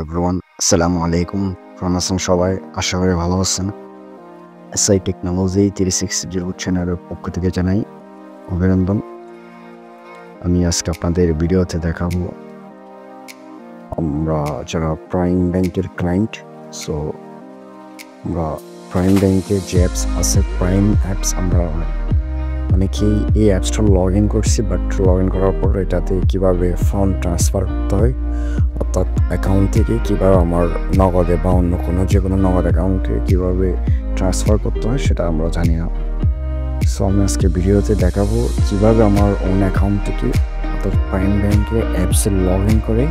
Everyone, আসসালামু আলাইকুম। কেমন আছেন সবাই? আশা করি ভালো আছেন। এসআই টেকনোলজি 360 চ্যানেলের পক্ষ থেকে জানাই অভিনন্দন। আমি আজকে আপনাদের ভিডিওতে দেখাবো আমরা যারা প্রাইম ব্যাংকের ক্লায়েন্ট, সো আমরা প্রাইম ব্যাংকের যে অ্যাপস আছে, প্রাইম অ্যাপস, আমরা অনেকেই এই অ্যাপসটা লগ ইন করছি, বাট লগ ইন করার পর এটাতে কীভাবে ফান্ড ট্রান্সফার করতে হয়, অর্থাৎ অ্যাকাউন্ট থেকে কীভাবে আমার নগদে বা অন্য কোনো যে কোনো নগদ অ্যাকাউন্টে কীভাবে ট্রান্সফার করতে হয় সেটা আমরা জানি না। সো আমি আজকে ভিডিওতে দেখাবো কীভাবে আমার ওন অ্যাকাউন্ট থেকে অর্থাৎ প্রাইম ব্যাংকে অ্যাপসে লগ ইন করে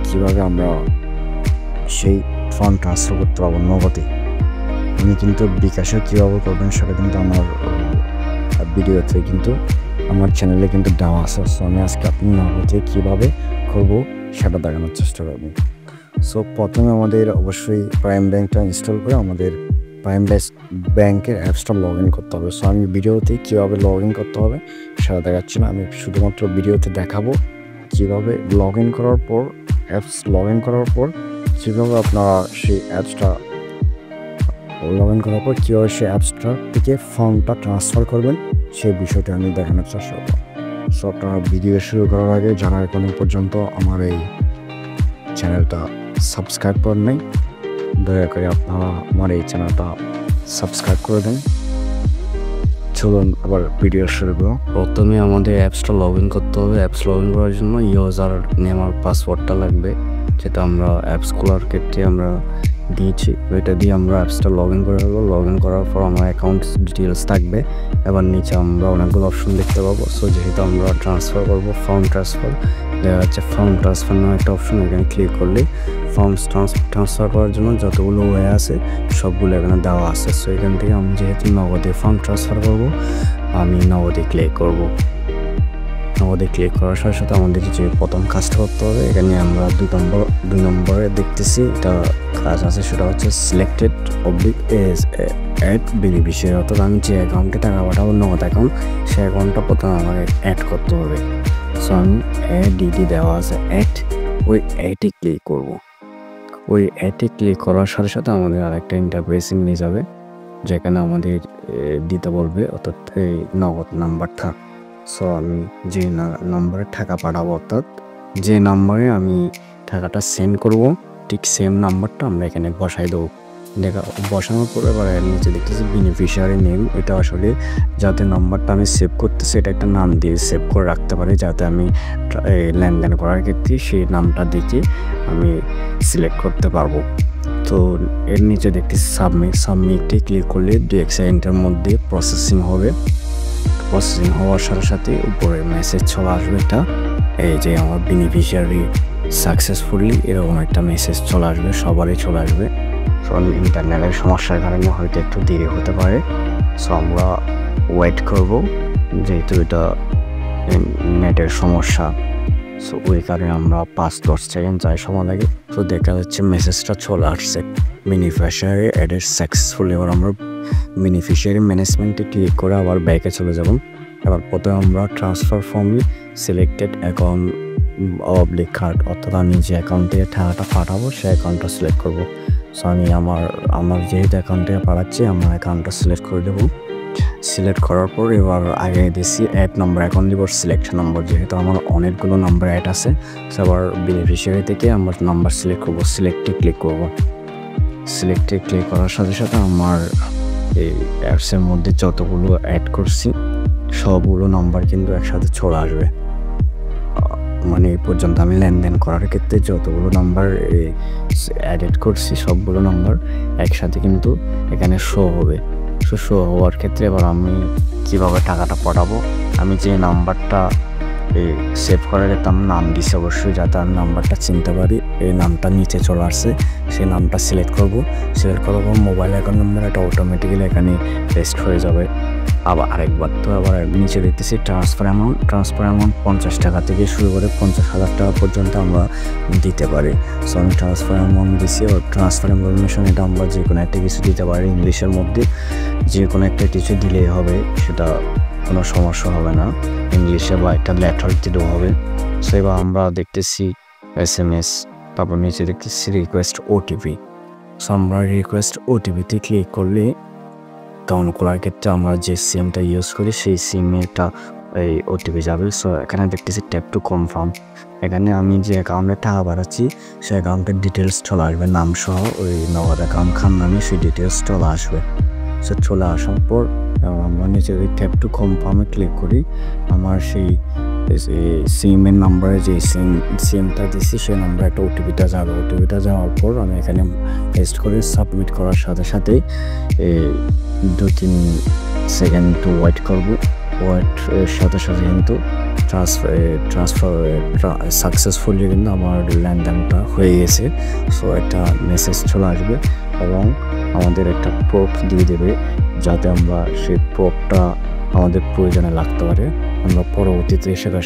কীভাবে আমরা সেই ফান্ড ট্রান্সফার করতে পারবো নগদে। আমি কিন্তু বিকাশে কীভাবে করবেন সেটা কিন্তু আমার ভিডিওতে কিন্তু আমার চ্যানেলে কিন্তু দেওয়া আছে। সো আমি আজকে আপনি নগদে কীভাবে করবো সেটা দেখানোর চেষ্টা করব। সো প্রথমে আমাদের অবশ্যই প্রাইম ব্যাংকটা ইনস্টল করে আমাদের প্রাইম ব্যাংকের অ্যাপসটা লগ ইন করতে হবে। সো আমি ভিডিওতে কীভাবে লগ ইন করতে হবে সেটা দেখাচ্ছি না, আমি শুধুমাত্র ভিডিওতে দেখাবো কীভাবে লগ ইন করার পর অ্যাপস লগ ইন করার পর কীভাবে আপনারা সেই অ্যাপসটা লগ ইন করার পর কীভাবে সেই অ্যাপসটা থেকে ফান্ডটা ট্রান্সফার করবেন সেই বিষয়টা আমি দেখানোর চেষ্টা করব। সো আপনারা ভিডিও শুরু করার আগে যারা এখনো পর্যন্ত আমার এই চ্যানেলটা সাবস্ক্রাইব করেন নাই, দয়া করে আপনারা আমার এই চ্যানেলটা সাবস্ক্রাইব করে দেন। চলুন আবার ভিডিও শুরু করব। প্রথমে আমাদের অ্যাপসটা লগ ইন করতে হবে। অ্যাপস লগ ইন করার জন্য ইউজার নেম আর পাসওয়ার্ডটা লাগবে, যেটা আমরা অ্যাপস খোলার ক্ষেত্রে আমরা দিয়েছি। ওইটা দিয়ে আমরা অ্যাপসটা লগ ইন করে নেবো। লগ ইন করার পর আমার অ্যাকাউন্ট ডিটেলস থাকবে। এবার নিচে আমরা অনেকগুলো অপশন দেখতে পাবো। সো যেহেতু আমরা ট্রান্সফার করবো, ফান্ড ট্রান্সফার দেখা যাচ্ছে ফান্ড ট্রান্সফার নামে একটা অপশন, এখানে ক্লিক করলে ফান্ড ট্রান্সফার করার জন্য যতগুলো ওয়ে আছে সবগুলো এখানে দেওয়া আছে। সো এখান থেকে আমি যেহেতু নগদে ফান্ড ট্রান্সফার করবো, আমি নগদে ক্লিক করবো। নগদে ক্লিক করার সাথে সাথে আমাদের যে প্রথম কাজটা করতে হবে, এখানে আমরা দুই নম্বরে দেখতেছি এটা কাজ আছে, সেটা হচ্ছে সিলেক্টেড অবলিক অ্যাড বেনিফিশিয়ারি, অর্থাৎ আমি যে অ্যাকাউন্টে টাকা পাঠাবো নগদ অ্যাকাউন্ট, সেই অ্যাকাউন্টটা প্রথমে আমাকে অ্যাড করতে হবে। সো আমি ডিডি দেওয়া আছে অ্যাড, ওই অ্যাডে ক্লিক করবো। ওই অ্যাডে ক্লিক করার সাথে সাথে আমাদের আরেকটা ইন্টারফেসিং নিয়ে যাবে, যেখানে আমাদের দিতে বলবে অর্থাৎ এই নগদ নাম্বারটা। সো আমি যে নাম্বারে টাকা পাঠাবো, অর্থাৎ যে নাম্বারে আমি টাকাটা সেন্ড করব, ঠিক সেম নাম্বারটা আমরা এখানে বসাই দেবো। বসানোর পরে এবার নিচে দেখতেছি বেনিফিশিয়ারি নেম, এটা আসলে যাতে নাম্বারটা আমি সেভ করতেছি এটা একটা নাম দিয়ে সেভ করে রাখতে পারি, যাতে আমি লেনদেন করার ক্ষেত্রে সেই নামটা দেখে আমি সিলেক্ট করতে পারবো। তো এর নিচে দেখতেছি সাবমিটে ক্লিক করলে 2-1 সেকেন্ডের মধ্যে প্রসেসিং হবে। প্রসেসিং হওয়ার সাথে সাথে উপরে মেসেজ চলে আসবে, এটা এই যে আমার বেনিফিশিয়ারি সাকসেসফুলি, এরকম একটা মেসেজ চলে আসবে, সবারই চলে আসবে। সো ইন্টারনেটের সমস্যার কারণে হয়তো একটু দেরি হতে পারে। সো আমরা ওয়েট করব, যেহেতু এটা নেটের সমস্যা। সো ওই কারণে আমরা 5-10 সেকেন্ড যাই সময় লাগে। তো দেখা যাচ্ছে মেসেজটা চলে আসছে, বেনিফিশিয়ারি অ্যাডেড সাকসেসফুলি। এবার আমরা বেনিফিশিয়ারি ম্যানেজমেন্টে ক্লিক করে আবার ব্যাকে চলে যাব। এবার প্রথমে আমরা transfer form selected account oblique card, অর্থাৎ আমি যে অ্যাকাউন্ট থেকে টাকাটা পাঠাবো সেই অ্যাকাউন্টটা সিলেক্ট করবো। সো আমি আমার যেহেতু অ্যাকাউন্ট থেকে পাঠাচ্ছি, আমার অ্যাকাউন্টটা সিলেক্ট করে দেবো। সিলেক্ট করার পর এবার আগে দিচ্ছি অ্যাড নাম্বার, এখন দিব সিলেকশন নাম্বার, যেহেতু আমার অনেকগুলো নাম্বার অ্যাড আছে। সো আবার বেনিফিশিয়ারি থেকে আমার নাম্বার সিলেক্ট করবো, সিলেক্টে ক্লিক করবো। সিলেক্টে ক্লিক করার সাথে সাথে আমার এই অ্যাপসের মধ্যে যতগুলো অ্যাড করছি সবগুলো নাম্বার কিন্তু একসাথে চলে আসবে। মানে এই পর্যন্ত আমি লেনদেন করার ক্ষেত্রে যতগুলো নাম্বার অ্যাড করছি সবগুলো নাম্বার একসাথে কিন্তু এখানে শো হবে। শো হওয়ার ক্ষেত্রে এবার আমি কীভাবে টাকাটা পাঠাবো, আমি যে নাম্বারটা সেভ করার একটা নাম দিছি অবশ্যই, যাতে আমি নাম্বারটা চিনতে পারি। এই নামটা নিচে চলে আসছে, সেই নামটা সিলেক্ট করব। সিলেক্ট করার পর মোবাইল অ্যাকাউন্ট নাম্বার এটা অটোমেটিক্যালি এখানে পেস্ট হয়ে যাবে। আবার আরেকবার তো আবার নিচে দেখতেছি ট্রান্সফার অ্যামাউন্ট 50 টাকা থেকে শুরু করে 50,000 টাকা পর্যন্ত আমরা দিতে পারি। সো আমি ট্রান্সফার অ্যামাউন্ট দিছি, ও ট্রান্সফার ইনফরমেশন এটা আমরা যে কোনো একটা কিছু দিতে পারি, ইংলিশের মধ্যে যে কোনো একটা কিছু দিলেই হবে, সেটা কোনো সমস্যা হবে না। ইংলিশে বা একটা লেটার দিলেও হবে। সো এবার আমরা দেখতেছি SMS তারপর নিচে দেখতেছি রিকোয়েস্ট ওটিপি। সো আমরা রিকোয়েস্ট ওটিপিতে ক্লিক করলে তখন খোলার ক্ষেত্রে আমরা যে সিমটা ইউজ করি সেই সিমটা এই ওটিপি যাবে। সো এখানে দেখতেছি ট্যাপ টু কনফার্ম। এখানে আমি যে অ্যাকাউন্টে টাকা বাড়াচ্ছি সেই অ্যাকাউন্টের ডিটেলস চলে আসবে, নাম সহ ওই নগদ অ্যাকাউন্ট খান নামে সেই ডিটেলস চলে আসবে। সো চলে আসার পর আমরা নিচে যদি ট্যাপ টু কনফার্মে ক্লিক করি, আমার সেই সিমের নাম্বারে যে সিমটা দিচ্ছি সেই নাম্বারে একটা ওটিপিটা যাবে। ওটিপিটা যাওয়ার পর আমি এখানে পেস্ট করে সাবমিট করার সাথে সাথেই 2-3 সেকেন্ড একটু ওয়েট করবো। ওয়েটের সাথে সাথে কিন্তু ট্রান্সফার সাকসেসফুলি কিন্তু আমার লেনদেনটা হয়ে গেছে। সো একটা মেসেজ চলে আসবে এবং আমাদের একটা প্রুফ দিয়ে দেবে, যাতে আমরা সেই প্রুফটা আমাদের প্রয়োজনে লাগতে পারে। আমরা পরবর্তীতে সেটা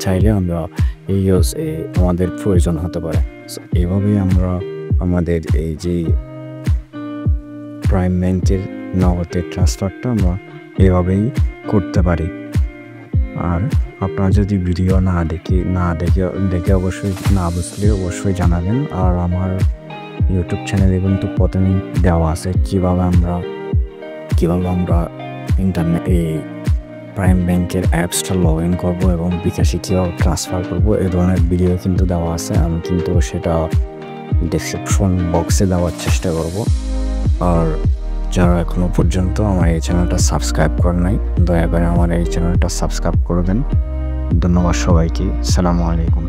চাইলে আমরা আমাদের প্রয়োজন হতে পারে। সো এইভাবেই আমরা আমাদের এই যে প্রাইম ব্যাংকের নগদের ট্রান্সফারটা আমরা এভাবেই করতে পারি। আর আপনারা যদি ভিডিও না দেখে অবশ্যই না বুঝলে অবশ্যই জানাবেন। আর আমার ইউটিউব চ্যানেলে কিন্তু প্রথমেই দেওয়া আছে কীভাবে আমরা ইন্টারনেটে প্রাইম ব্যাংকের অ্যাপসটা লগ ইন করবো এবং বিকাশে কীভাবে ট্রান্সফার করবো, এ ধরনের ভিডিও কিন্তু দেওয়া আছে। আমি কিন্তু সেটা ডেসক্রিপশন বক্সে দেওয়ার চেষ্টা করব। আর যারা এখনও পর্যন্ত আমার এই চ্যানেলটা সাবস্ক্রাইব করেন নাই, দয়া করে আমার এই চ্যানেলটা সাবস্ক্রাইব করবেন। ধন্যবাদ সবাইকে। আসসালামু আলাইকুম।